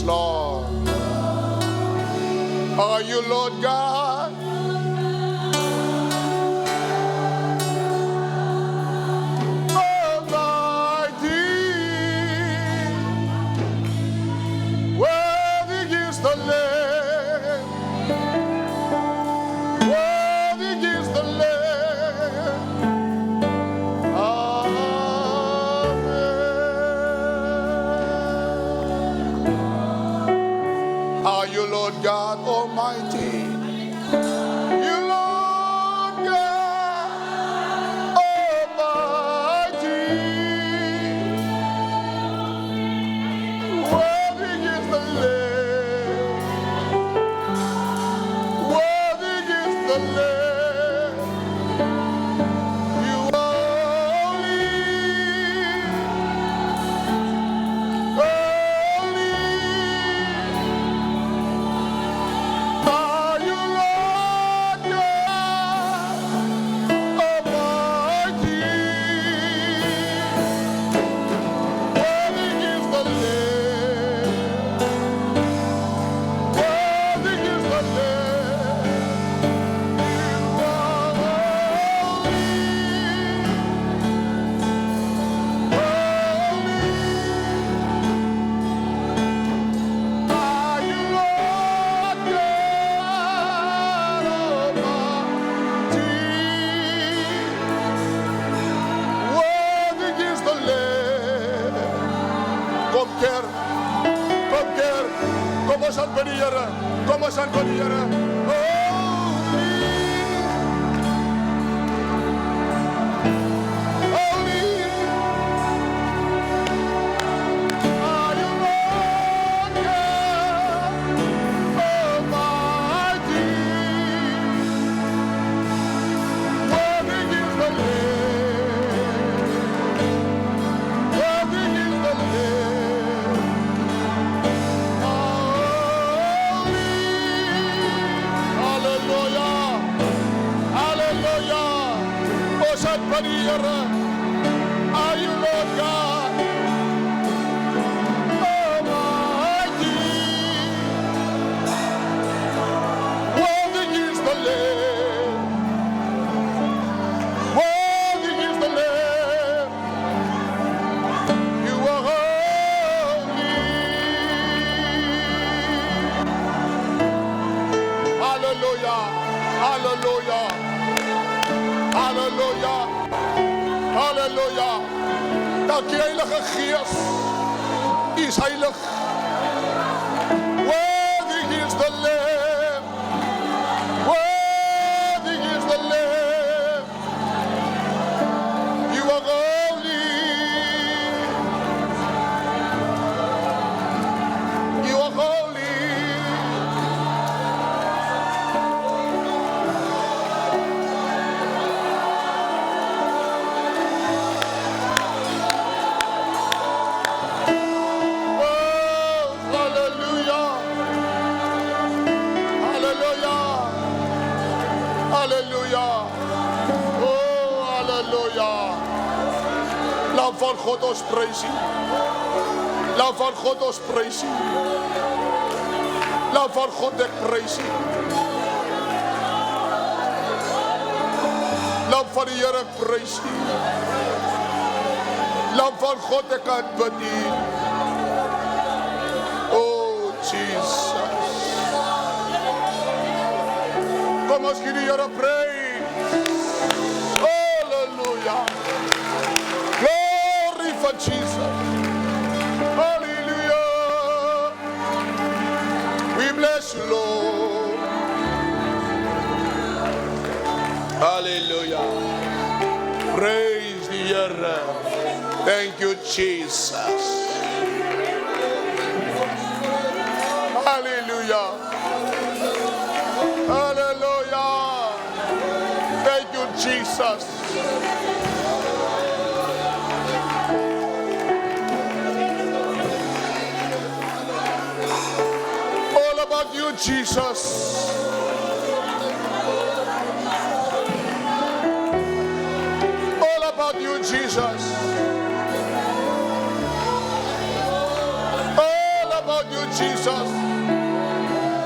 Yes, Lord. Are you Lord God? Almighty. Worthy is the Lamb. Worthy is the Lamb. Amen. Are you Lord God Almighty? You Lord God Almighty. Worthy is the Lamb. Worthy is the Lamb. You are holy. Holy. Are you Lord God Almighty? Worthy is the Lamb. Worthy is the Lamb. You are holy. Holy. Are you Lord God Almighty? Worthy is the Lamb. Kom keer, kom ons aanbid die Here, kom ons aanbid die Here. Holy, holy, are you Lord God Almighty? Worthy is the Lamb. Worthy is the Lamb. Hallelujah. Hallelujah. Osan paniyara. Are you Lord God Almighty? Worthy is the Lamb. Worthy is the Lamb. You are holy. Hallelujah. Hallelujah. Hallelujah. Hallelujah. Dank je Heilige Gees. U is heilig. Worthy is the Lamb. Worthy is the Lamb. You are holy. You are holy. Oh, hallelujah. Hallelujah. Hallelujah. Oh, hallelujah. Lam van God ons prys U. Lam van God ons prys U. Lam van God ek prys U. Lam van die Here ek prys U. Lam van God ek aanbid U. Oh Jesus. Kom ons gee die Here praise. Hallelujah. Glory for Jesus. Hallelujah. We bless you, Lord. Hallelujah. Praise the Here. Thank you, Jesus. Hallelujah. Hallelujah. Thank you, Jesus. All about you, Jesus. All about you, Jesus. All about you, Jesus.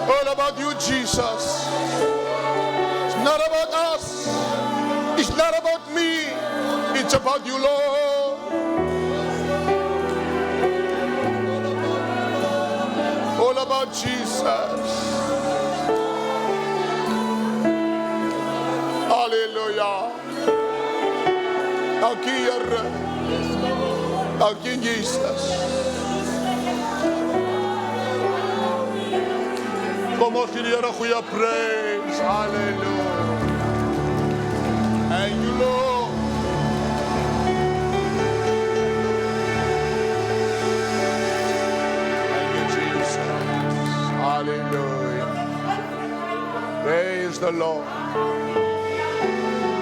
All about you, Jesus. It's not about us. It's not about me. It's about you, Lord. All about Jesus. Hallelujah. Dank u, Here. Dank u, Jesus. Kom ons gee die Here 'n goeie prys. Hallelujah. Thank you, Lord. Thank you, Jesus. Hallelujah. Praise the Lord.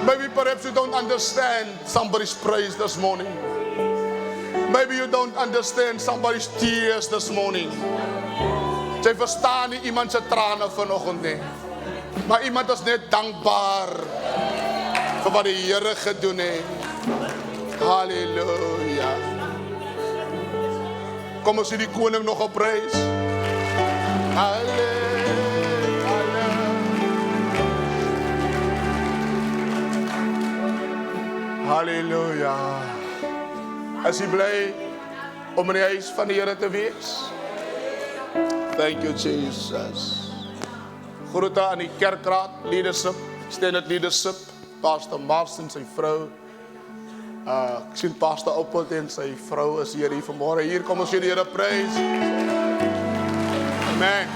Maybe perhaps you don't understand somebody's praise this morning. Maybe you don't understand somebody's tears this morning. Jy verstaan nie iemand se trane vanoggend nie. Maar iemand is net dankbaar vir wat die Here gedoen het. Halleluja. Kom ons sê die koning nog op prys. Halleluja. As jy bly om in die huis van die Here te wees. Thank you, Jesus. Groete aan die kerkraad, leadership, extended leadership, Pastor Mars en sy vrou. Ek sien Pastor Oppelt en sy vrou is hier vanmôre. Hier kom ons die Here prys. Amen.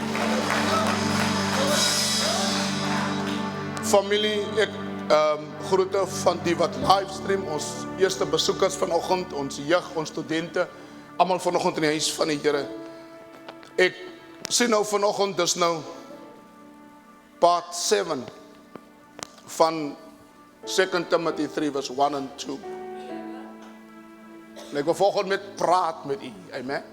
Familie, ek groete van die wat livestream, ons eerste besoekers vanoggend, ons jeug, ons studente, almal vanoggend in die huis van die Here. Ek sien nou vanoggend, dis nou part 7 van 2 Timothy 3 vers 1 en 2. En ek wil vanoggend met praat met u, amen.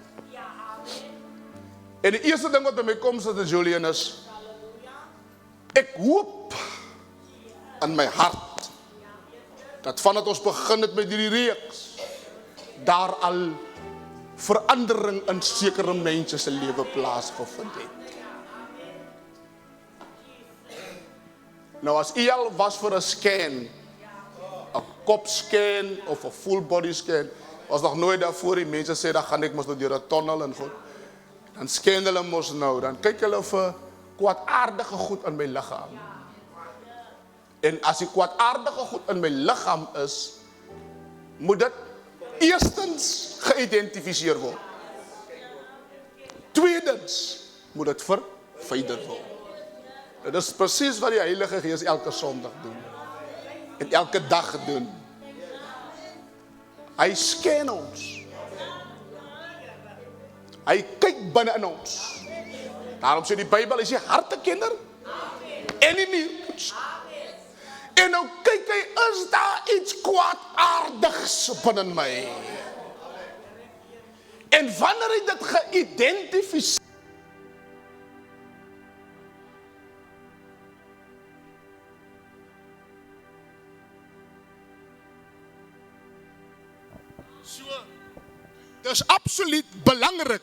En die eerste ding wat by my kom, Sister Julian, is ek hoop in my hart dat vandat ons begin het met hierdie reeks, daar al verandering in sekere mense se lewe plaasgevind het. Nou as u al was vir 'n scan, 'n kopscan of 'n full body scan, was nog nooit daarvoor die mense sê dan gaan ek mos deur 'n tunnel en goed. Dan scan hulle mos nou, dan kyk hulle vir kwaadaardige goed in my liggaam. En as die kwaadaardige goed in my liggaam is, moet dit eerstens geïdentifiseer word. Tweedens moet dit verwyder word. Dit is presies wat die Heilige Gees elke Sondag doen. En elke dag doen. Hy scan ons. Hy kyk binne in ons. Daarom sê die Bybel, is die hartekenner en die niertoets. En nou kyk hy, is daar iets kwaadaardigs binne my? En wanneer hy dit geïdentifiseer, dis absoluut belangrik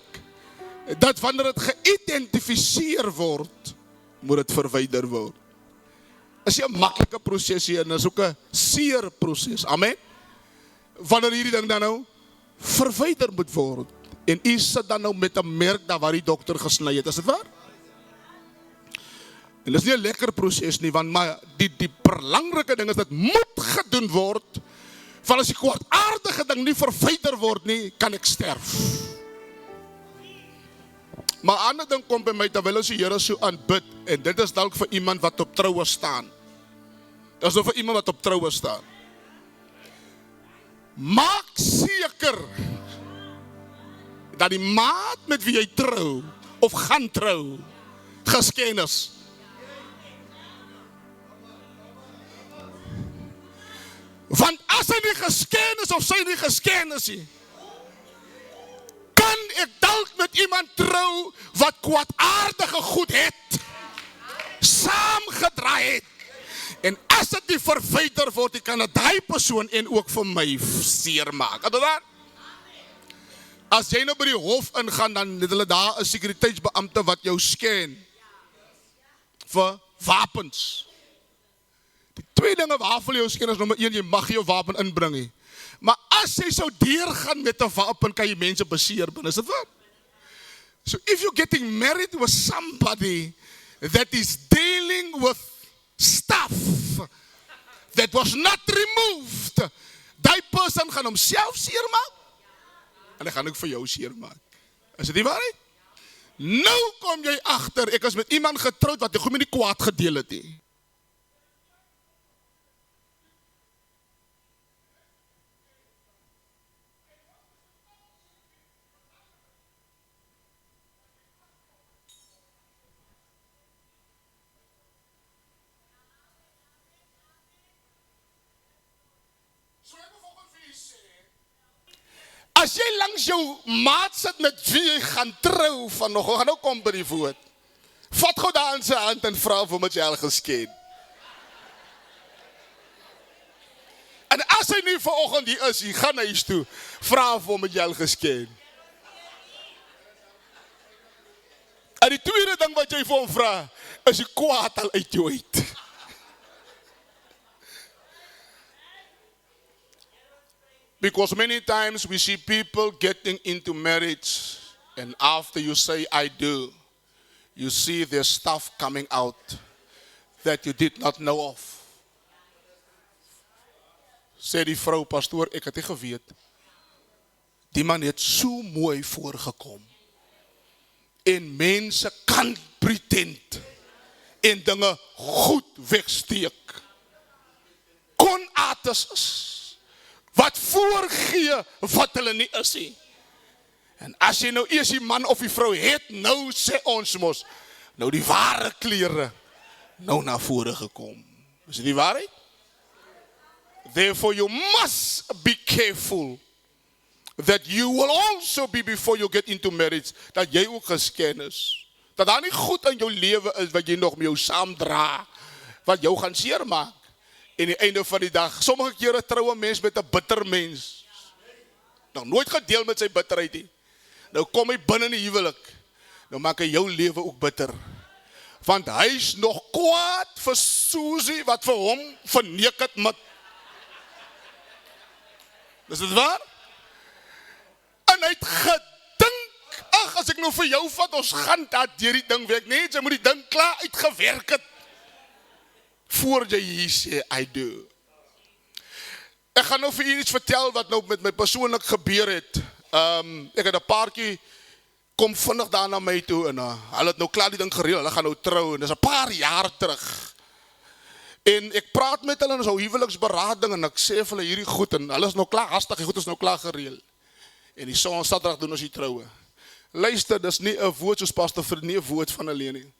dat wanneer dit geïdentifiseer word, moet dit verwyder word. Is nie 'n maklike proses hier, en is ook 'n seer proses. Amen. Wanneer hierdie ding dan nou verwyder moet word, en u sit dan nou met 'n merk daar waar die dokter gesny het, is dit waar? En dis nie 'n lekker proses nie, want maar die belangrike ding is dat moet gedoen word. Van as die kwaadaardige ding nie verwyder word nie, kan ek sterf. Maar ander ding kom by my, terwyl ons die Here so aanbid, en dit is dalk vir iemand wat op troue staan. Dit is nou vir iemand wat op troue staan. Maak seker dat die maat met wie jy trou, of gaan trou, gesken is. Want as hy nie gesken is, of sy nie gesken is nie, kan ek dalk met iemand trou, wat kwaadaardige goed het, saamgedraai het, en as dit nie verwyder word, kan dit die persoon en ook vir my seer maak. As jy nou by die hof ingaan, dan het hulle daar 'n sekuriteitsbeampte wat jou scan vir wapens. Die twee dinge waarvoor jou scan is, nommer 1, jy mag jou wapen inbring nie. Maar as jy sou deurgaan met 'n wapen, kan jy mense beseer binne. Is dit waar? So if you're getting married with somebody that is dealing with stuff that was not removed, die person gaan homself seermaak en hy gaan ook vir jou seermaak. Is dit nie waar nie? Nou kom jy agter, ek is met iemand getroud wat ek goed met die kwaad gedeel het nie. As jy langs jou maat sit met wie jy gaan trou vanoggend, gaan nou kom by die woord. Vat gou daar in sy hand en vra of met jy al gesken. En as hy nie vanoggend hier is, hy gaan huis toe, vra of met jy al gesken. En die tweede ding wat jy vir hom vra, is die kwaad al uit jou uit. Because many times we see people getting into marriage and after you say, I do, you see there's stuff coming out that you did not know of. Sê die vrou, pastoor, ek het nie geweet. Die man het so mooi voorgekom. En mense kan pretend en dinge goed wegsteek. Konaards is. Wat voorgee wat hulle nie is nie. En as jy nou eers die man of die vrou het, nou sê ons mos, nou die ware klere, nou na vore gekom. Is dit die waarheid? Therefore you must be careful that you will also be before you get into marriage, dat jy ook gesken is. Dat daar nie goed in jou lewe is wat jy nog met jou saamdra, wat jou gaan seermaak. En die einde van die dag, sommige kere trou 'n mens met 'n bitter mens. Nou nooit gedeel met sy bitterheid nie. Nou kom hy binne in die huwelik. Nou maak hy jou lewe ook bitter. Want hy's nog kwaad vir Susie wat vir hom verneek het met. Is dit waar? En hy het gedink, ag, as ek nou vir jou vat, ons gaan daar deur die ding werk. Nee, jy moet die ding klaar uitgewerk het. Voor jy hier sê, I do. Ek gaan nou vir u iets vertel wat nou met my persoonlik gebeur het. Ek het 'n paartjie kom vinnig daar na my toe en hulle het nou klaar die ding gereël. Hulle gaan nou trou en dis 'n paar jaar terug. En ek praat met hulle en ons hou huweliksberading en ek sê vir hulle hierdie goed en hulle is nou klaar hastig, die goed is nou klaar gereël. En die Saterdag doen ons die troue. Luister, dis nie 'n woord soos pastor vir nie 'n woord van alleen nie.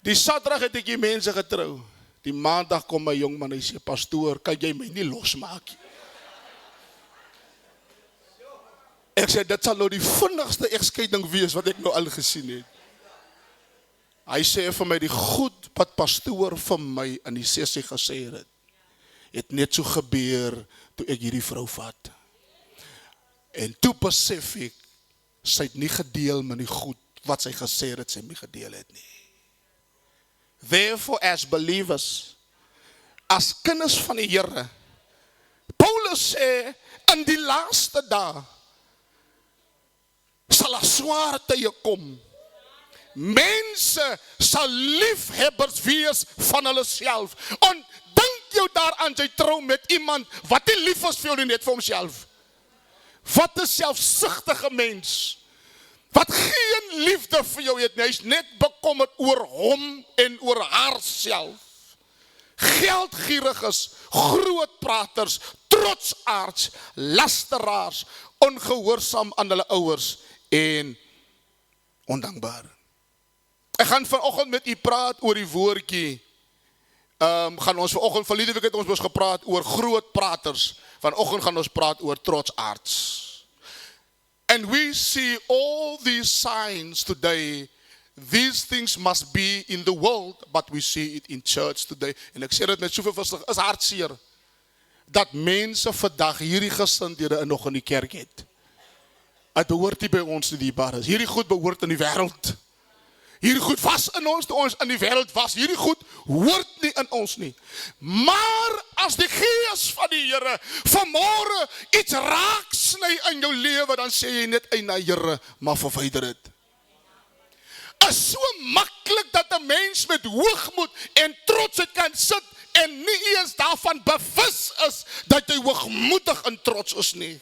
Die Saterdag het ek die mense getrou. Die Maandag kom my jong man, hy sê, pastoor, kan jy my nie losmaak nie? Ek sê, dit sal nou die vinnigste egskeiding wees wat ek nou al gesien het. Hy sê vir my, die goed wat pastoor vir my in die sessie gesê het net so gebeur toe ek hierdie vrou vat. En toe besef ek, sy het nie gedeel met die goed wat sy gesê het, sy nie gedeel het nie. Therefore, as believers, as kinders van die Here, Paulus sê, in die laaste dae, sal 'n swaar tye kom. Mense sal liefhebbers wees van hulle self. En dink jou daaraan, jy trou met iemand wat nie lief is vir jou nie, net vir homself. Wat 'n selfsugtige mens. Wat geen liefde vir jou het nie, hy is net bekommerd oor hom en oor haarself. Geldgieriges, grootpraters, trotsaards, lasteraars, ongehoorsaam aan hulle ouers en ondankbaar. Ek gaan vanoggend met u praat oor die woordjie. Gaan ons vanoggend, verlede week het ons gepraat oor grootpraters. Vanoggend gaan ons praat oor trotsaards. And we see all these signs today. These things must be in the world, but we see it in church today. En ek sê dit met soveel versig, is hartseer dat mense vandag hierdie gesindhede nog in die kerk het. Het behoort nie by ons nie, dierbares. Hierdie goed behoort in die wêreld. Hierdie goed was in ons, toe ons in die wêreld was. Hierdie goed hoort nie in ons nie. Maar as die Gees van die Here vanmôre iets raak sny in jou lewe, dan sê jy net, "Ei, na Here, maar verwyder dit." Is so maklik dat 'n mens met hoogmoed en trotsheid kan sit en nie eens daarvan bewus is dat jy hoogmoedig en trots is nie.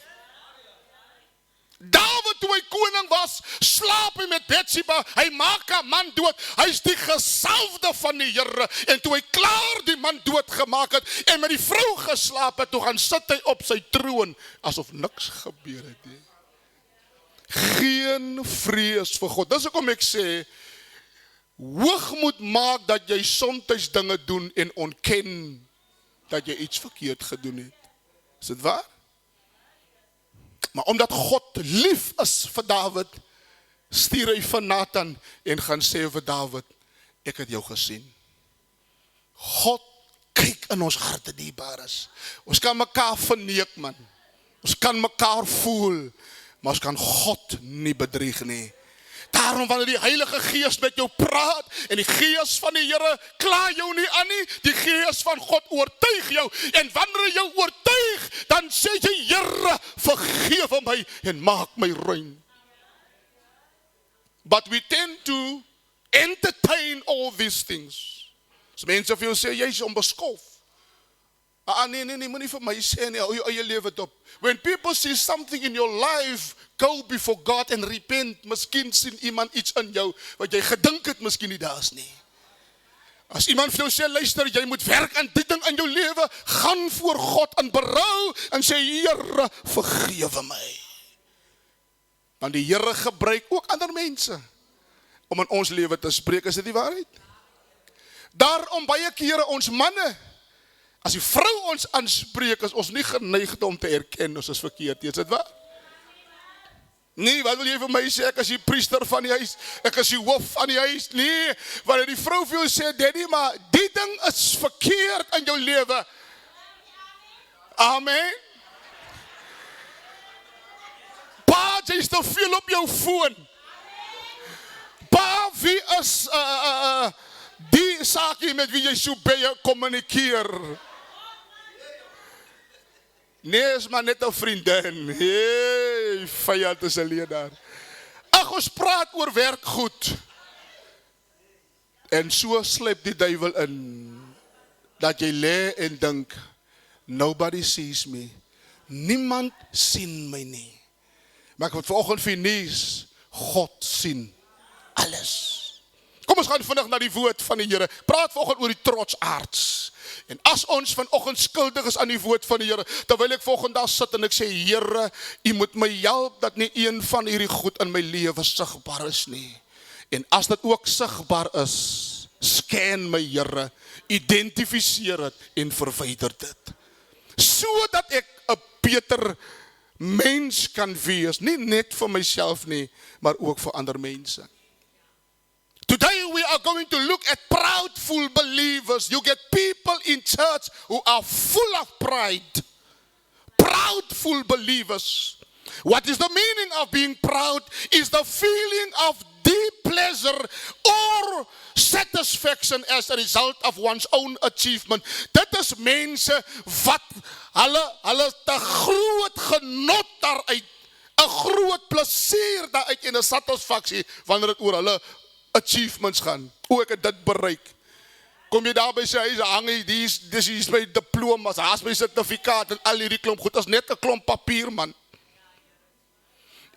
Dawid, toe hy koning was, slaap hy met Bathsheba, hy maak 'n man dood, hy is die gesalfde van die Here, en toe hy klaar die man dood gemaak het, en met die vrou geslaap het, toe gaan sit hy op sy troon, asof niks gebeur het nie. Geen vrees vir God. Dis hoekom ek sê, hoogmoed maak dat jy soms dinge doen, en ontken dat jy iets verkeerd gedoen het. Is dit waar? Maar omdat God lief is vir Dawid, stuur hy vir Nathan en gaan sê vir Dawid, ek het jou gesien. God kyk in ons harte, dierbares. Ons kan mekaar verneek, man. Ons kan mekaar voel, maar ons kan God nie bedrieg nie. Daarom wanneer die Heilige Gees met jou praat, en die Gees van die Here kla jou nie aan nie, die Gees van God oortuig jou, en wanneer hy jou oortuig, dan sê jy, Here, vergewe my, en maak my rein. But we tend to entertain all these things. As mense vir jou sê, jy is onbeskof. Nee, moenie vir my sê nie, hou jou eie lewe dop. When people see something in your life, go before God and repent. Miskien sien iemand iets in jou, wat jy gedink het, miskien nie daar is nie. As iemand vir jou sê, luister, jy moet werk aan dit ding in jou lewe, gaan voor God in berou, en sê, Here, vergewe my. Want die Here gebruik ook ander mense, om in ons lewe te spreek, is dit die waarheid? Daarom baie kere ons manne, as die vrou ons aanspreek, is ons nie geneigd om te erken, ons is verkeerd, is dit waar? Nee, wat wil jy vir my sê, ek is die priester van die huis, ek is die hoof van die huis, nee, wanneer die vrou vir jou sê, Daddy, maar die ding is verkeerd in jou lewe. Amen. Pa, jy is te veel op jou foon. Pa, wie is die saakie met wie jy so baie kommunikeer? Nee, is maar net 'n vriendin. Hey, vyand is alleen daar. Ag, ons praat oor werk goed. En so sleep die duiwel in, dat jy lê en dink, nobody sees me. Niemand sien my nie. Maar ek moet vanoggend vir nuus, God sien alles. Kom ons gaan vinnig na die woord van die Here. Praat vanoggend oor die trotsaards. En as ons vanoggend skuldig is aan die woord van die Here, terwyl ek volgende daar sit en ek sê, Here, U moet my help dat nie een van hierdie goed in my lewe sigbaar is nie. En as dit ook sigbaar is, scan my Here, identifiseer dit en verwyder dit. Sodat ek 'n beter mens kan wees, nie net vir myself nie, maar ook vir ander mense. Today we are going to look at proudful believers. You get people in church who are full of pride. Proudful believers. What is the meaning of being proud? Is the feeling of deep pleasure or satisfaction as a result of one's own achievement. Dit is mense wat hulle te groot genot daaruit, 'n groot plesier daaruit en 'n satisfaksie wanneer dit oor hulle achievements gaan. O, ek het dit bereik. Kom jy daar by sy huis, hang hy, dis is my diplomas, haas my sertifikaat en al hierdie klomp goed, as net 'n klomp papier, man.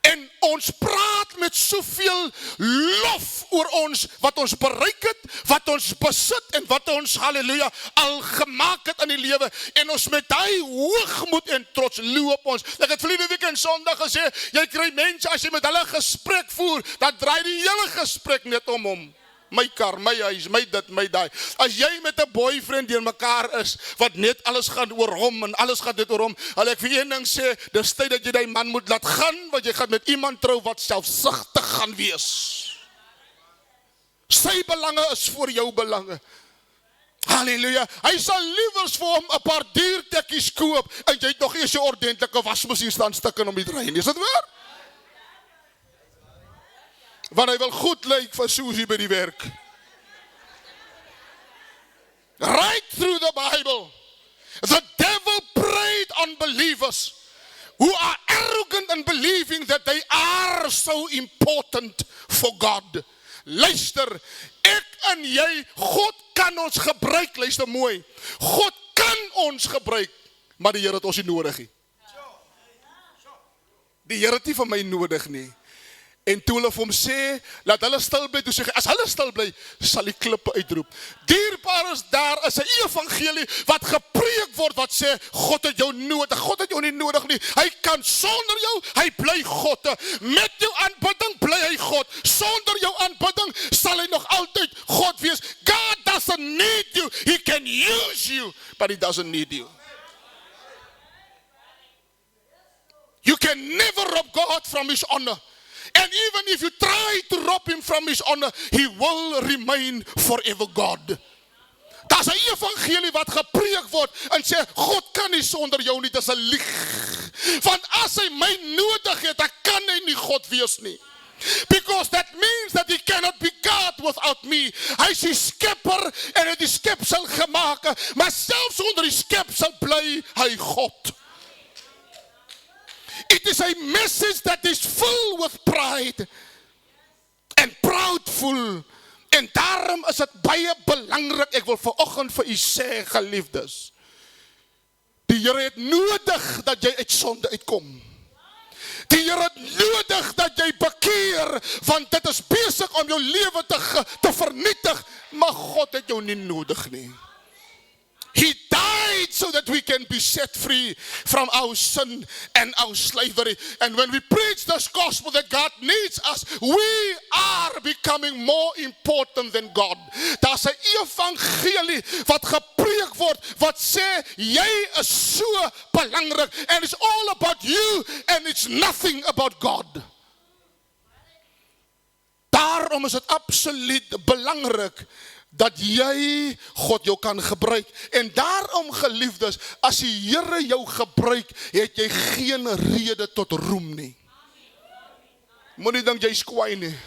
En ons praat met soveel lof oor ons, wat ons bereik het, wat ons besit en wat ons, halleluja, al gemaak het in die lewe. En ons met die hoogmoed en trots loop ons. Ek het verlede week en Sondag gesê, jy kry mense, as jy met hulle gesprek voer, dan draai die hele gesprek net om hom. My kar, my huis, my dit, my daai. As jy met 'n boyfriend deur mekaar is, wat net alles gaan oor hom en alles gaan dit oor hom, al ek vir een ding sê, dis tyd dat jy die man moet laat gaan, want jy gaan met iemand trou wat selfsugtig gaan wees. Sy belange is voor jou belange. Halleluja. Hy sal liewers vir hom 'n paar duur tekkies koop, en jy het nog eers 'n ordentlike wasmasjien staan stik in om die draai. Is dit waar? Want hy wil goed lyk vir Susie by die werk. Right through the Bible, the devil preyed on believers who are arrogant and believing that they are so important for God. Luister, ek en jy, God kan ons gebruik, luister mooi. God kan ons gebruik, maar die Here het ons nie nodig nie. Die Here het nie vir my nodig nie. En toe hulle vir hom sê, laat hulle stil bly, toe sê hy, as hulle stil bly, sal die klippe uitroep. Dierbaar is daar is 'n evangelie wat gepreek word, wat sê, God het jou nodig, God het jou nie nodig nie. Hy kan sonder jou, hy bly God. Met jou aanbidding bly hy God. Sonder jou aanbidding sal hy nog altyd God wees. God doesn't need you, he can use you, but he doesn't need you. You can never rob God from his honor. And even if you try to rob him from his honor, he will remain forever God. Daar's 'n evangelie wat gepreek word en sê, God kan nie sonder jou nie, dis 'n lieg. Want as hy my nodig het, dan kan hy nie God wees nie. Because that means that he cannot be God without me. Hy is die skepper en het die skepsel gemaak, maar selfs onder die skepsel bly hy God. It is a message that is full with pride and proudful. En daarom is dit baie belangrik, ek wil vanoggend vir u sê, geliefdes, die Here het nodig dat jy uit sonde uitkom. Die Here het nodig dat jy bekeer, want dit is besig om jou lewe te vernietig, maar God het jou nie nodig nie. He died so that we can be set free from our sin and our slavery. And when we preach this gospel that God needs us, we are becoming more important than God. Daar's 'n evangelie wat gepreek word, wat sê, jy is so belangrik, and it's all about you, and it's nothing about God. Daarom is dit absoluut belangrik dat jy God jou kan gebruik. En daarom, geliefdes, as die Here jou gebruik, het jy geen rede tot roem nie. Moenie dink jy's kwaai nie.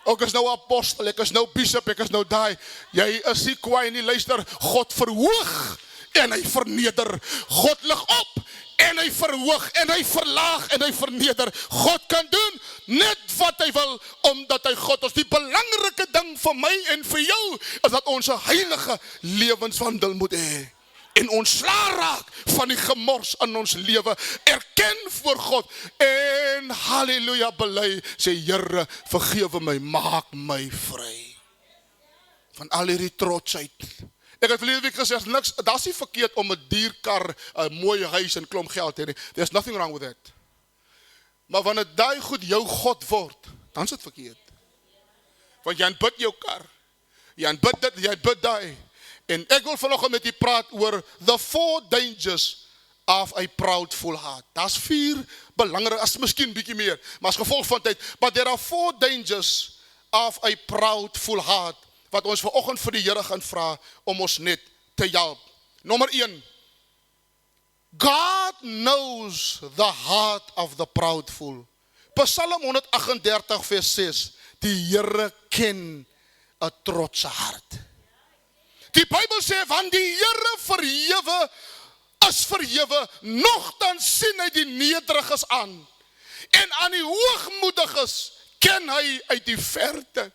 Ek is nou apostel, ek is nou bishop, ek is nou daai. Jy is nie kwaai nie, luister, God verhoog en hy verneder. God lig op en hy verhoog en hy verlaag en hy verneder. God kan doen net wat hy wil, omdat hy God is. Die belangrike ding vir my en vir jou is dat ons 'n heilige lewenswandel moet hê. En ontslae raak van die gemors in ons lewe, erken voor God en halleluja bely, sê Here, vergewe my, maak my vry van al hierdie trotsheid. Ek het verlede week gesê, niks, daar's nie verkeerd om 'n dierkar, 'n mooi huis en klomp geld te hê. There's nothing wrong with that. Maar wanneer daai goed jou God word, dan is dit verkeerd. Want jy aanbid jou kar, jy aanbid dit, jy bid daai. En ek wil vanoggend met u praat oor the 4 dangers of a proudful heart. Daar's 4 belangrike, as miskien bietjie meer, maar as gevolg van tyd, but there are 4 dangers of a proudful heart, wat ons vanoggend vir die Here gaan vra om ons net te help. Nommer 1. God knows the heart of the proudful. Psalm 138 vers 6. Die Here ken 'n trotse hart. Die Bybel sê, want die Here verhewe is verhewe, nogtans sien hy die nederiges aan. En aan die hoogmoediges ken hy uit die verte.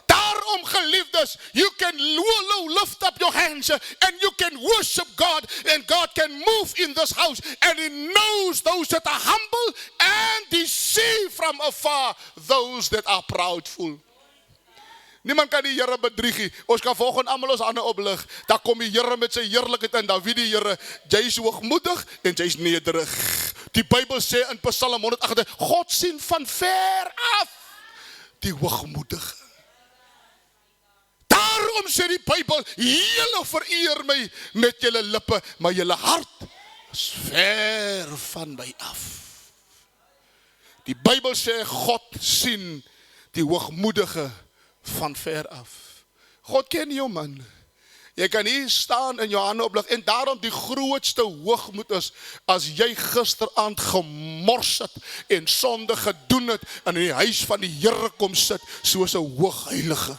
Daarom, geliefdes, you can lift up your hands and you can worship God, and God can move in this house, and he knows those that are humble, and he sees from afar those that are proudful. Niemand kan die Here bedrieg nie. Ons kan volgens almal ons hande oplig. Dan kom die Here met sy heerlikheid en dan weet die Here, jy's hoogmoedig en jy's nederig. Die Bybel sê in Psalm 108, God sien van ver af die hoogmoedige. Daarom sê die Bybel, julle vereer my met julle lippe, maar julle hart is ver van my af. Die Bybel sê, God sien die hoogmoedige van ver af. God ken jou, man. Jy kan hier staan in jou hande oplig en daarom die grootste hoogmoed is as jy gisteraand gemors het en sonde gedoen het en in die huis van die Here kom sit soos 'n hoogheilige.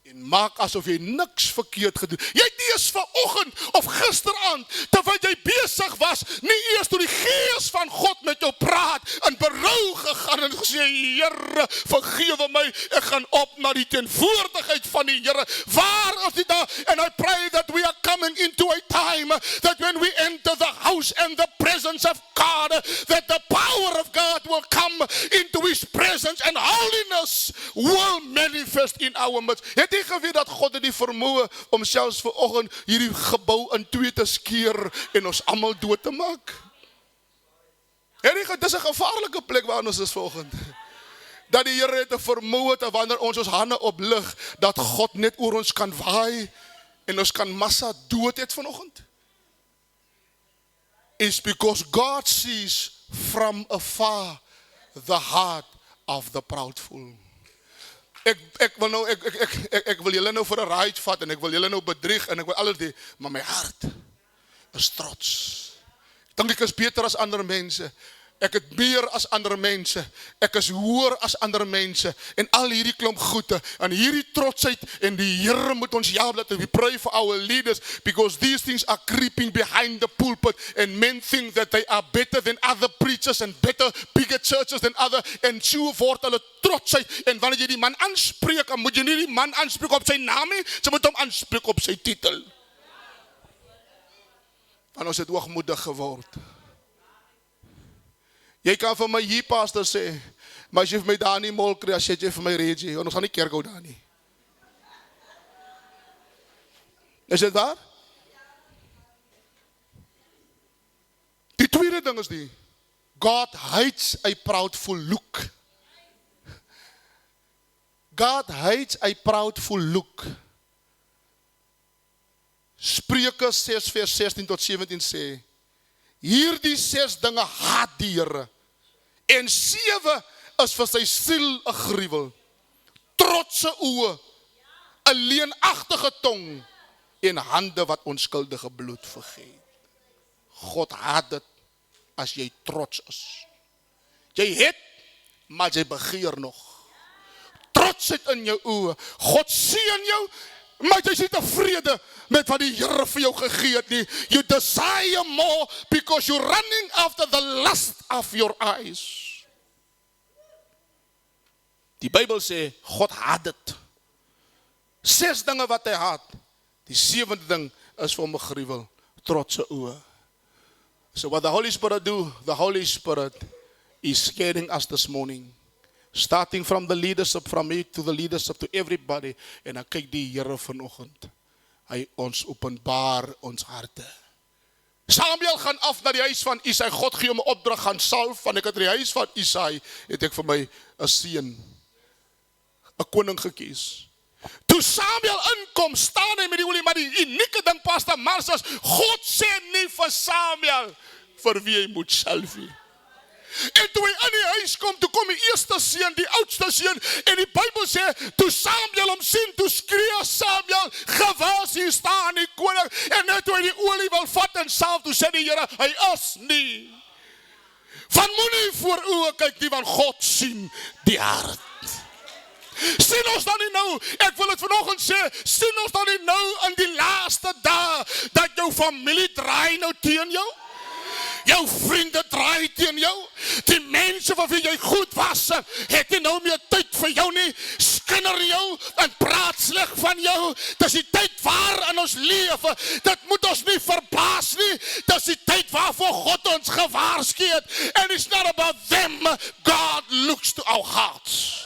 En maak asof jy niks verkeerd gedoen. Jy het nie eens vanoggend of gisteraand, terwyl jy besig was, nie eers toe die Gees van God met jou praat, in berou gegaan en gesê, Here, vergewe my, ek gaan op na die teenwoordigheid van die Here. Waar is dit daar? And I pray that we are coming into a time that when we enter the house and the presence of God, that the power of God will come into His presence and holiness will manifest in our midst. Het jy geweet dat God het die vermoë om selfs vanoggend hierdie gebou in twee te skeer en ons almal dood te maak? Dit is 'n gevaarlike plek waar ons is vanoggend. Dat die Here het 'n vermoë te wanneer ons hande oplig, dat God net oor ons kan waai en ons kan massa dood het vanoggend. It's because God sees from afar the heart of the proudful. Ek wil julle nou vir 'n ride vat en ek wil julle nou bedrieg en ek wil alles doen, maar my hart is trots. Ek dink ek is beter as ander mense. Ek het meer as ander mense. Ek is hoër as ander mense. En al hierdie klomp goede en hierdie trotsheid en die Here moet ons help dat we pray for our leaders because these things are creeping behind the pulpit and men think that they are better than other preachers and better, bigger churches than other en so word hulle trotsheid en wanneer jy die man aanspreek, dan moet jy nie die man aanspreek op sy naam nie, jy moet hom aanspreek op sy titel. En ons het hoogmoedig geword. Jy kan vir my hier pastor sê, maar as jy vir my daar nie mol kry, as jy vir my Reggie, want ons gaan nie kerk hou daar nie. Is dit waar? Die tweede ding is die, God hates a proudful look. God hates a proudful look. Spreuke 6 vers 16 tot 17 sê, hierdie 6 dinge haat die Here, en 7 is vir sy siel 'n gruwel, trotse oë, 'n leenagtige tong, en hande wat onskuldige bloed vergiet. God haat dit as jy trots is. Jy het, maar jy begeer nog. Trotsheid in jou oë. God seën jou, maar jy is nie tevrede met wat die Here vir jou gegee het nie. You desire more because you're running after the lust of your eyes. Die Bybel sê, God haat dit. 6 dinge wat hy haat. Die 7de ding is vir hom 'n gruwel, trotse oë. So what the Holy Spirit do, the Holy Spirit is scaring us this morning. Starting from the leadership, from me to the leadership, to everybody. En dan kyk die Here vanoggend. Hy ons openbaar ons harte. Samuel gaan af na die huis van Isaai. God gee hom 'n opdrag, gaan salf, want ek het in die huis van Isaai, het ek vir my 'n seun, 'n koning gekies. Toe Samuel inkom, staan hy met die olie, maar die unieke ding, Pastor Marsas, God sê nie vir Samuel, vir wie hy moet salf nie. En toe hy in die huis kom, toe kom die eerste seun, die oudste seun, en die Bybel sê, toe Samuel hom sien, toe skree Samuel, gewis hier staan die koning, en net toe hy die olie wil vat en salf, toe sê die Here, hy is nie. Van moenie voor oë kyk nie, want God sien die hart. Sien ons dan nie nou, ek wil het vanoggend sê, sien ons dan nie nou in die laaste dae, dat jou familie draai nou teen jou? Jou vriende draai teen jou, die mense vir wie jy goed was, het nie nou meer tyd vir jou nie, skinder jou en praat sleg van jou. Dis die tyd waarin ons lewe, dit moet ons nie verbaas nie, dis die tyd waarvoor God ons gewaarsku het, and it's not about them, God looks to our hearts.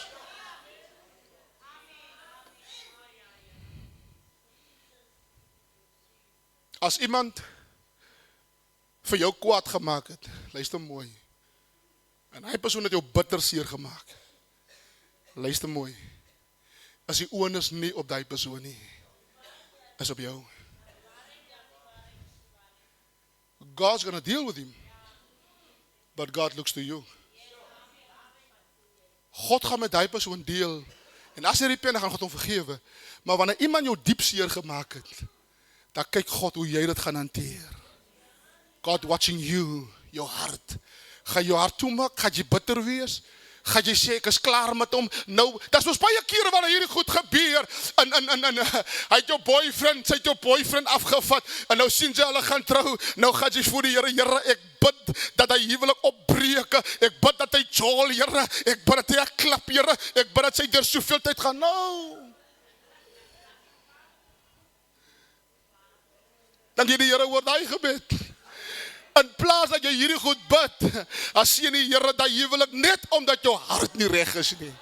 As iemand vir jou kwaad gemaak het, luister mooi, en hy persoon het jou bitter seer gemaak, luister mooi, as die onus nie op die persoon nie, is op jou. God's gonna deal with him, but God looks to you. God gaan met die persoon deel, En as jy repent, dan gaan God hom vergewe. Maar wanneer iemand jou diep seer gemaak het, dan kyk God hoe jy dit gaan hanteer. God watching you, your hart. Gaan jou hart toemaak, gaan jy bitter wees? Gaan jy sê, ek is klaar met hom? Nou, dat is mos baie kere wanneer hierdie goed gebeur, en hy het jou boyfriend, sy het jou boyfriend afgevat, en nou sien sy, hulle gaan trou, nou gaan jy voor die Here, Here, ek bid dat hy huwelik opbreek, ek bid dat hy jol, Here, ek bid dat hy klap, Here, ek bid dat sy deur soveel tyd gaan, nou. Dan die Here hoor daai gebed. In plaas dat jy hierdie goed bid, as sien die Here dat huwelik net omdat jou hart nie reg is nie.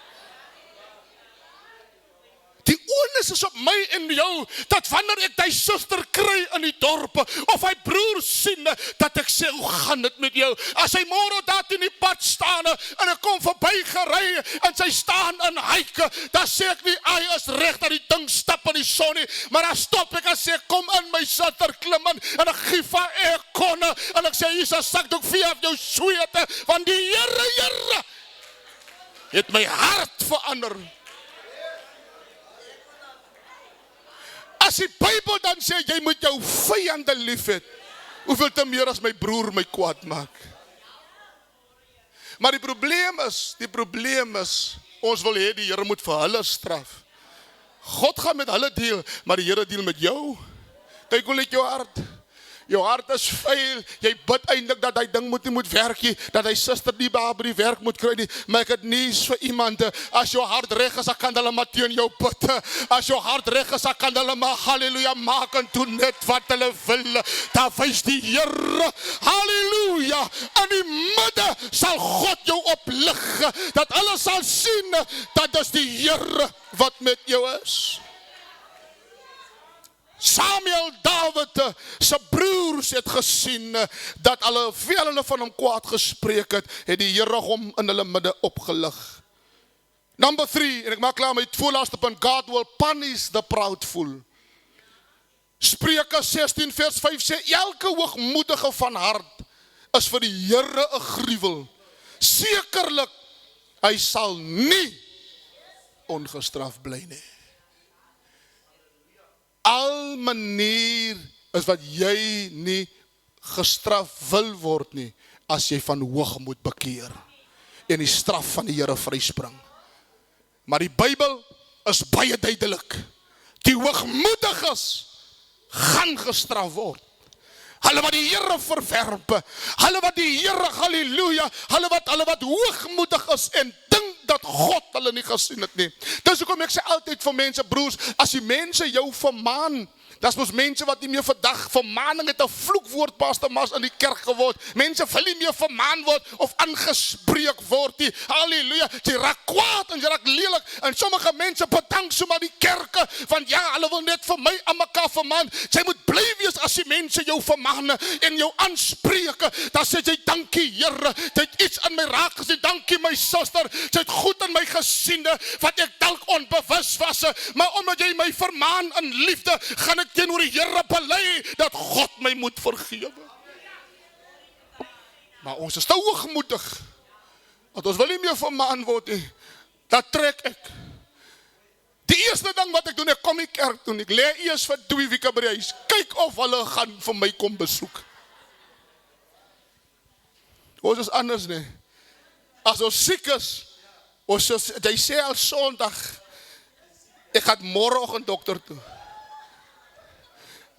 Die onus is op my en jou, dat wanneer ek die suster kry in die dorp, of hy broer sien, dat ek sê, hoe gaan dit met jou? As hy môre daar in die pad staan, en ek kom verby gery, en sy staan in hyke, dan sê ek nie, hy is reg dat die ding stap in die son nie, maar dan stop ek en sê, kom in my suster, klim in, en ek gee van konne, en ek sê, hier is 'n sakdoek vir jou swete, want die Here, het my hart verander. As die Bybel dan sê, jy moet jou vyande lief hê, hoeveel te meer as my broer my kwaad maak. Maar die probleem is, ons wil hê die Here moet vir hulle straf. God gaan met hulle deel, maar die Here deel met jou. Kyk hoe lyk jou hart. Jou hart is vuil, jy bid eintlik dat hy ding moet werk nie, dat hy suster nie by die werk moet kry nie, maar ek het nuus vir iemand, as jou hart reg is, dan kan hulle maar teen jou bid, as jou hart reg is, dan kan hulle maar halleluja maak en doen net wat hulle wil, daar wys die Here, halleluja, in die midde sal God jou oplig, dat hulle sal sien, dat is die Here wat met jou is. Samuel, David, sy broers het gesien, dat hulle veel van hom kwaad gespreek het die Here hom in hulle midde opgelig. Number 3, en ek maak klaar met die voorlaaste punt, God will punish the proudful. Spreuke 16 vers 5 sê, elke hoogmoedige van hart is vir die Here 'n gruwel. Sekerlik, hy sal nie ongestraf bly nie. Al manier is wat jy nie gestraf wil word nie, as jy van hoogmoed bekeer en die straf van die Here vryspring. Maar die Bybel is baie duidelik. Die hoogmoediges gaan gestraf word. Hulle wat die Here verwerp, hulle wat die Here, halleluja, hulle wat hoogmoedig is en dink dat God hulle nie gesien het nie. Dis hoekom ek sê altyd vir mense, broers, as die mense jou vermaan, dat is mos mense wat nie meer vandag, vermaning het 'n vloekwoord, Pastor Mas, in die kerk geword. Mense wil nie meer vermaan word of aangespreek word nie. Halleluja, jy raak kwaad en jy raak lelik. En sommige mense bedank sommer die kerke, want ja, hulle wil net vir my aan mekaar vermaan. Jy moet bly wees as die mense jou vermaan en jou aanspreek. Dan sê jy, dankie Here, jy het iets in my raak gesien, dankie my suster, jy het goed in my gesien, wat ek dalk onbewus was, maar omdat jy my vermaan in liefde, gaan ek teenoor die Here bely, dat God my moet vergewe. Maar ons is te hoogmoedig, dat ons wil nie meer vermaan word nie, dat trek ek. Die eerste ding wat ek doen, ek kom die kerk toe, ek lê eers vir 2 weke by die huis, kyk of hulle gaan vir my kom besoek. Ons is anders nie. As ons siek is, jy sê al Sondag, ek gaan môreoggend dokter toe.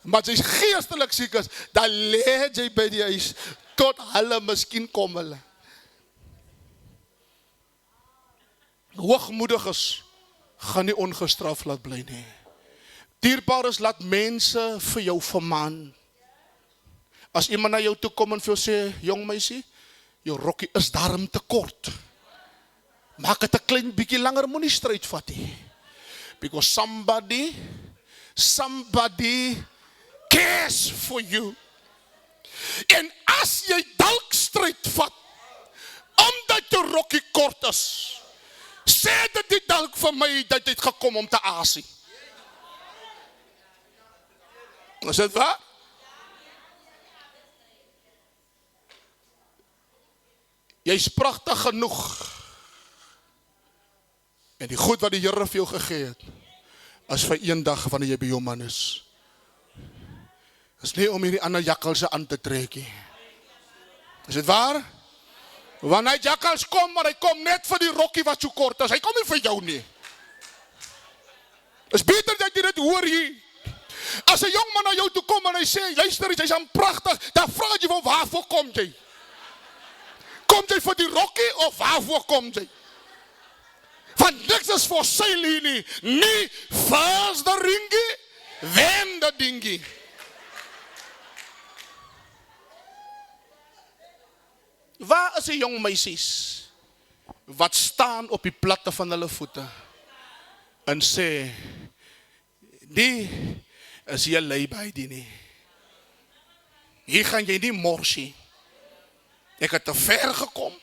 Maar as jy geestelik siek is, dan lê jy by die huis, tot hulle miskien kom hulle. Hoogmoediges gaan nie ongestraf laat bly nie. Dierbaar is, laat mense vir jou vermaan. As iemand na jou toe kom en vir jou sê, jong meisie, jou rokkie is daarom te kort. Maak het 'n klein bietjie langer, moenie stryd vat nie. Because somebody cares for you. En as jy dalk stryd vat, omdat jou rokkie kort is, sê dit nie dalk vir my, dat jy het gekom om te aasie. Is dit waar? Jy is pragtig genoeg. En die goed wat die Here vir jou gegee het, is vir een dag wanneer jy by jou man is. Is nie om hierdie ander jakkalse aan te trek nie. Is dit waar? Wanneer hy jakkals kom, maar hy kom net vir die rokkie wat so kort is. Hy kom nie vir jou nie. Is beter dat jy dit hoor hier. As 'n jong man na jou toe kom en hy sê, luister, jy's aan pragtig, dan vra jy van waarvoor kom jy? Kom jy vir die rokkie of waarvoor kom jy? Want niks is voor sale hier nie. Nie first the ringie, then the dingie. Waar is die jong meisies wat staan op die platte van hulle voete en sê, die is jy lei by die nie. Hier gaan jy nie morsie. Ek het te ver gekom.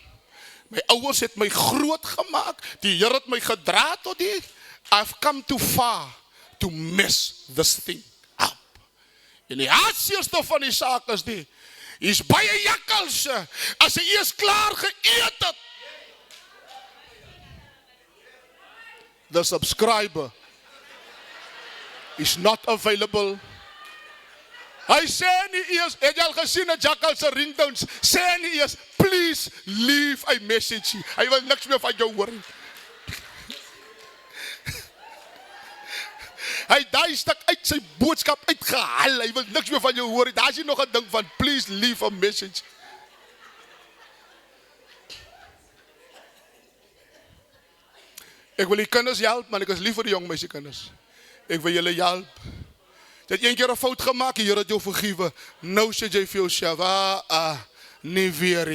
My ouers het my groot gemaak. Die Here het my gedra tot hier. I've come too far to mess this thing up. En die hartseerste van die saak is die, hier's baie jakkalse, as hy eers klaar geëet het. The subscriber is not available. Hy sê nie eers, het jy al gesien 'n jackal se ringtones, sê nie eers, please leave a message. Hy wil niks meer van jou hoor. Hy daai stuk uit sy boodskap uitgehaal, hy wil niks meer van jou hoor. Daar is nie nog 'n ding van, please leave a message. Ek wil die kinders help, man, ek is lief vir die jong meisie kinders. Ek wil julle help. Jy het een keer 'n fout gemaak, die Here het jou vergewe. Nou sê jy vir jouself, nie weer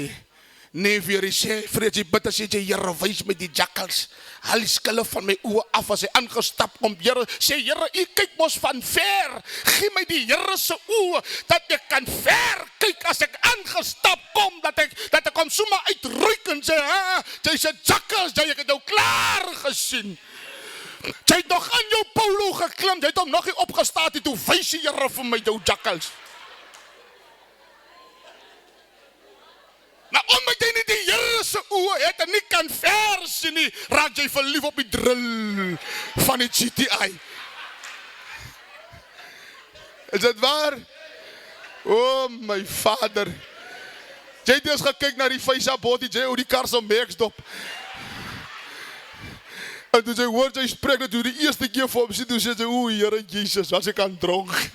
nie, sê, vreet jy bid as jy Here, wys my die jakkals. Haal die skille van my oë af as hy aangestap kom. Here, sê Here, u kyk mos van ver. Gee my die Here se oë, dat ek kan ver kyk as ek aangestap kom, dat ek kom sommer uitruik en sê, jy's 'n jakkals, jy het nou klaar gesien. Jy het nog aan jou polo geklim, jy het hom nog nie opgestaan nie, toe wys die Here vir my jou jakkals. Nou omdat jy nie die Here se oë het en nie kan ver sien nie, raak jy verlief op die drill van die GTI. Is dit waar? O my Vader. Jy het eens gekyk na die Faisa body, jy hoe die kar so meks dop. En toe sy hoor, sy spreek dat hoe die eerste keer vir hom sê, toe sê sy, o Here Jesus, as ek kan dronk.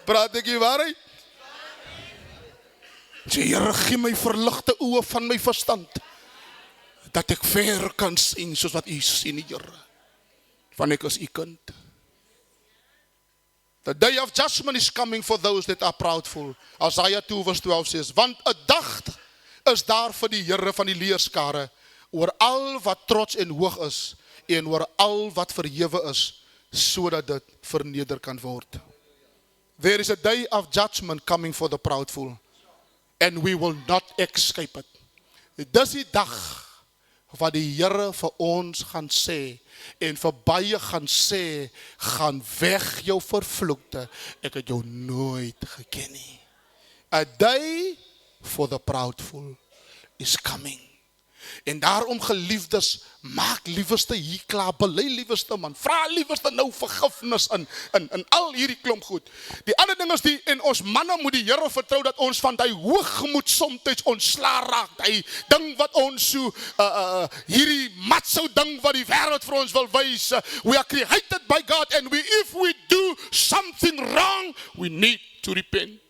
Praat ek die waarheid? Sê, Here, gee my verligte oë van my verstand, dat ek ver kan sien, soos wat u sien, Here. Want ek is u kind. The day of judgment is coming for those that are proudful. Isaiah 2 verse 12 says, want 'n dag is daar vir die Here van die leerskare, oor al wat trots en hoog is, en oor al wat verhewe is, sodat dit verneder kan word. There is a day of judgment coming for the proudful, and we will not escape it. Dis die dag wat die Here vir ons gaan sê, en vir baie gaan sê, gaan weg jou vervloekte, ek het jou nooit geken nie. A day for the proudful is coming. En daarom geliefdes, maak liewerste hier klaar, bely liewerste man, vra liewerste nou vergifnis in al hierdie klomp goed. Die ander ding is en ons manne moet die Here vertrou dat ons van die hoogmoed soms ontsla raak, die ding wat ons so, hierdie matsou ding wat die wêreld vir ons wil wys, we are created by God, and if we do something wrong, we need to repent.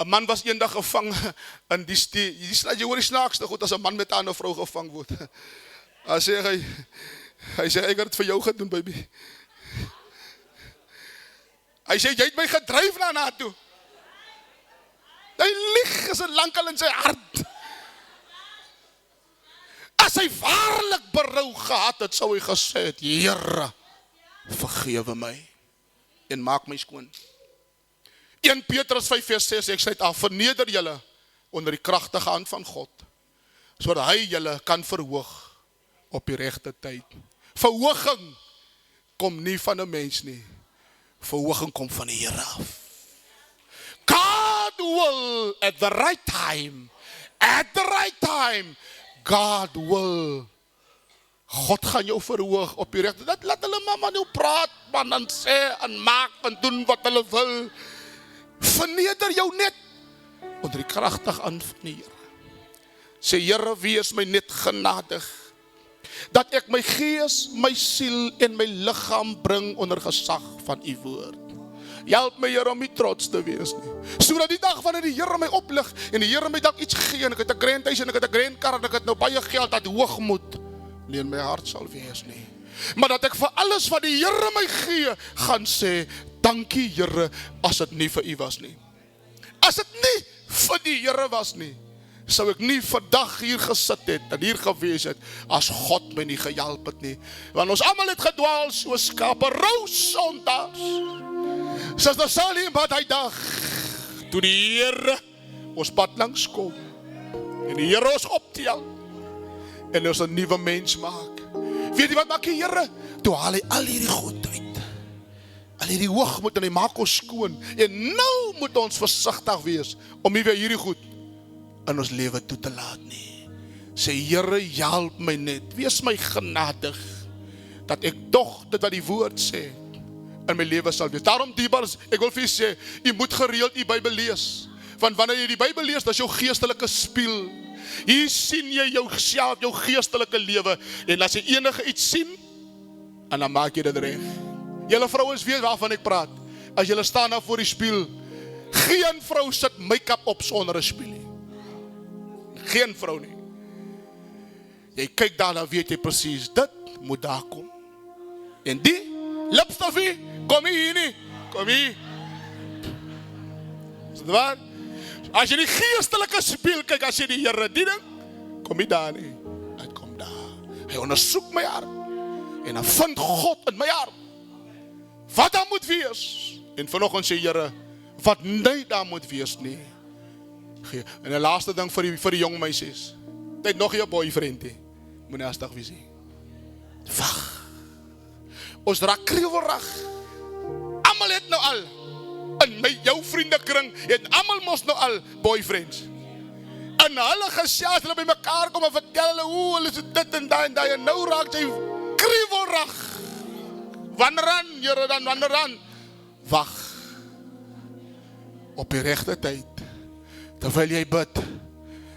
'n man was eendag gevang in jy hoor die snaakste goed as 'n man met 'n ander vrou gevang word. Hy sê ek het dit vir jou gedoen, baby. Hy sê jy het my gedryf na toe. Hy lieg is lankal in sy hart. As hy waarlik berou gehad het, sou hy gesê het, Here, vergewe my en maak my skoon. 1 Petrus 5 vers 6, ek sê af, verneder julle onder die kragtige hand van God, sodat hy julle kan verhoog op die regte tyd. Verhooging kom nie van 'n mens nie, verhooging kom van die Here af. God will at the right time. At the right time, God will. God gaan jou verhoog op die regte. Laat hulle maar nou praat, man, en sê, en maak, en doen wat hulle wil. Verneder jou net onder die kragtige hand van die Here. Sê, Here, wees my net genadig, dat ek my gees, my siel en my liggaam bring onder gesag van u woord. Help my, Here, om nie trots te wees nie. Sodat die dag wanneer die Here my oplig en die Here my dalk iets gee en ek het 'n grandhuis en ek het 'n grandkar en ek het nou baie geld, dat hoogmoed nie in my hart sal wees nie. Maar dat ek vir alles wat die Here my gee, gaan sê, dankie Here, as dit nie vir u was nie. As dit nie vir die Here was nie, sou ek nie vandag hier gesit het en hier gewees het, as God my nie gehelp het nie. Want ons almal het gedwaal soos skape, rou sondags. Soos daar sal nie wat hy dag, toe die Here ons pad langs kom, en die Here ons optel, en ons 'n nuwe mens maak. Weet jy wat maak die Here? Toe haal hy al hierdie goed uit. Al hierdie hoogmoed en hy maak ons skoon. En nou moet ons versigtig wees om nie weer hierdie goed in ons lewe toe te laat nie. Sê, Here, help my net. Wees my genadig, dat ek tog dit wat die woord sê in my lewe sal wees. Daarom, dierbars, ek wil vir u sê, u moet gereeld die Bybel lees. Want wanneer jy die Bybel lees, dat is jou geestelike spieël. Hier sien jy jouself, jou geestelike lewe. En as jy enige iets sien, en dan maak jy dit reg. Julle vrouens weet waarvan ek praat. As julle staan daar voor die spieël, geen vrou sit make-up op sonder 'n spieël nie. Geen vrou nie. Jy kyk daar, dan weet jy presies, dit moet daar kom. En die lipstifie, kom hier nie. Kom hier. Is dit waar? As jy die geestelike spieël kyk, as jy die Here dien, kom nie daar nie. Hy kom daar. Hy ondersoek my hart. En dan vind God in my hart wat daar moet wees. En vanoggend sê Here, wat nie daar moet wees nie. En 'n laaste ding vir die jong meisies. Jy het nog 'n boyfriend hê. Moenie haastig wees nie. Wag. Ons raak kriewelrig. Almal het nou al. In jou vriendekring het almal mos nou al boyfriends. En hulle gesels, hulle by mekaar kom en vertel hulle hoe hulle is dit en daai en nou raak jy kriewelrig. Wanneer aan, Here, dan wanneer aan? Wag. Op die regte tyd. Terwyl jy bid,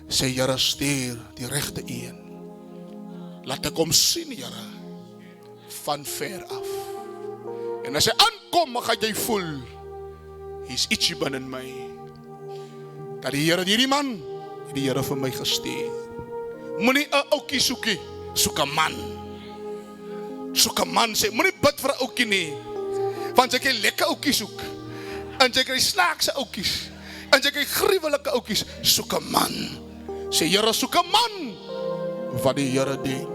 sê Here, stuur die regte een. Laat ek hom sien, Here, van ver af. En as hy aankom, gaan jy voel, hier's ietsie binne in my. Dat die Here, hierdie man, die Here vir my gestuur. Moenie 'n oukie soekie, soek 'n man. Soek 'n man, sê, moenie bid vir 'n oukie nie. Want jy kan lekker oukie soek. En jy kry snaakse oukies. En jy kry gruwelike oukies. Soek 'n man. Sê, Here, soek 'n man wat die Here dien.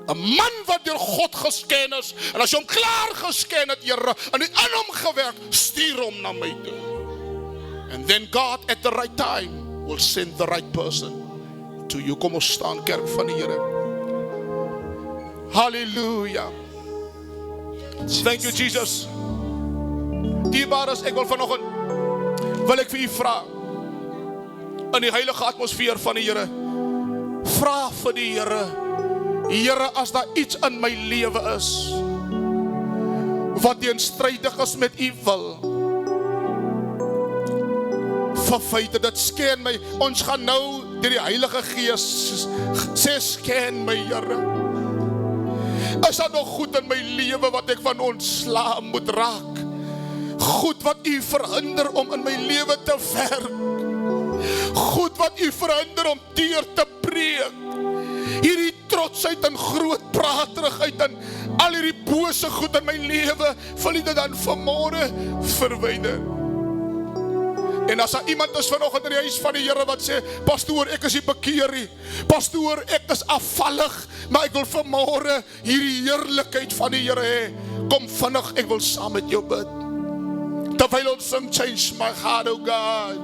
'n man wat deur God gesken is. En as jy hom klaar gesken het, Here, en hy aan hom gewerk, stuur hom na my toe. And then God at the right time will send the right person to you. Kom ons staan, kerk van die Here. Hallelujah. Thank you, Jesus. Dierbares, ek wil vanoggend, wil ek vir u vra, in die heilige atmosfeer van die Here, vra vir die Here, Here, as daar iets in my lewe is, wat teenstrydig is met u wil, vir feite, dit sken my, ons gaan nou, deur die Heilige Gees, sê sken my, Here. Is daar nog goed in my lewe wat ek van ontslae moet raak? Goed wat u verhinder om in my lewe te werk. Goed wat u verhinder om deur te breek. Hierdie trotsheid en groot praterigheid en al hierdie bose goed in my lewe, wil u dit dan vanmôre verwyder. En as daar iemand is vanoggend in die huis van die Here wat sê, pastoor, ek is nie bekeer nie. Pastoor, ek is afvallig, maar ek wil vanmôre hierdie heerlikheid van die Here hê. Kom vinnig, ek wil saam met jou bid. Terwyl ons sing, change my heart, oh God.